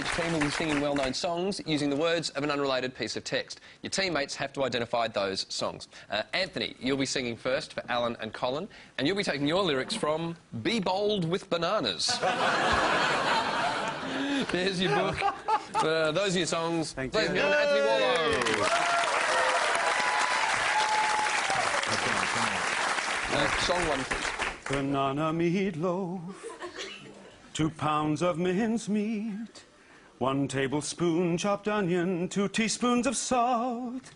Each team will be singing well-known songs using the words of an unrelated piece of text. Your teammates have to identify those songs. Anthony, you'll be singing first for Alan and Colin, and you'll be taking your lyrics from Be Bold with Bananas. There's your book. Those are your songs. Thank you. Ladies and gentlemen, Anthony Warlow. Song one, please. Banana meatloaf, 2 pounds of mincemeat, 1 tablespoon chopped onion, 2 teaspoons of salt,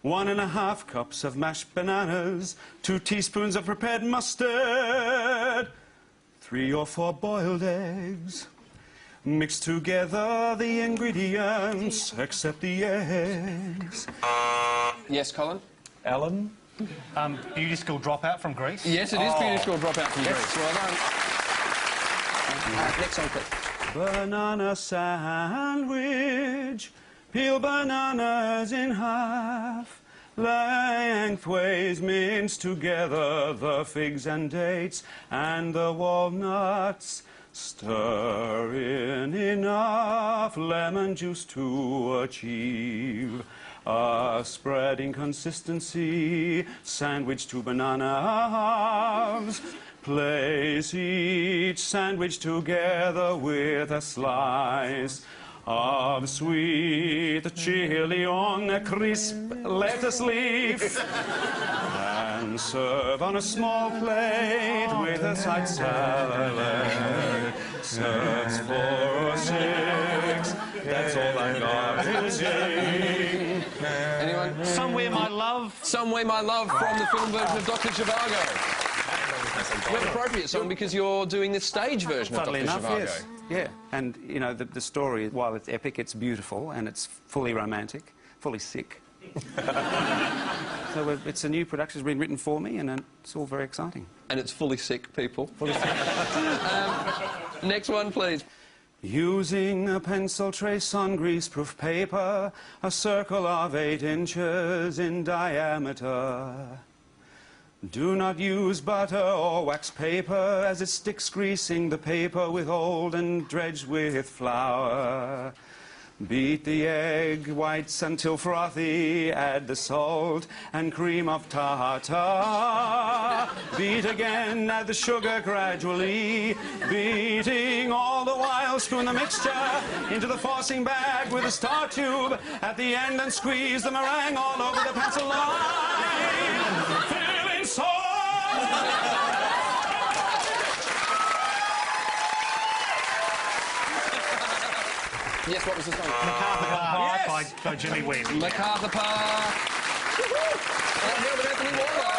1½ cups of mashed bananas, 2 teaspoons of prepared mustard, 3 or 4 boiled eggs. Mix together the ingredients, except the eggs. Yes, Colin? Alan? Beauty school dropout from Greece? Yes, it is Beauty School Dropout from Greece. Well done. Next song, please. Banana sandwich, peel bananas in half, lengthways mince together the figs and dates and the walnuts. Stir in enough lemon juice to achieve a spreading consistency. Sandwich 2 banana halves. Place each sandwich together with a slice of sweet chili on a crisp lettuce leaf, and serve on a small plate with a side salad. Serves 4 or 6. That's all I got to sing. Anyone? Somewhere My Love. Somewhere My Love from the film version of Dr. Zhivago. Well, appropriate song because you're doing the stage version of Dr. Zhivago. Yes. Yeah, and, you know, the story, while it's epic, it's beautiful and it's fully romantic, fully sick. So it's a new production, it's been written for me, and it's all very exciting. And it's fully sick, people. Fully sick. Next one, please. Using a pencil trace on greaseproof paper, a circle of 8 inches in diameter. Do not use butter or wax paper, as it sticks, greasing the paper with old and dredged with flour. Beat the egg whites until frothy, add the salt and cream of tartar. Beat again, add the sugar gradually, beating all the while. Spoon the mixture into the forcing bag with a star tube at the end and squeeze the meringue all over the pencil line. Fill in salt. Yes, what was the song? MacArthur Park Yes. by Jimmy Webb. MacArthur Park. Here with Anthony Warlow.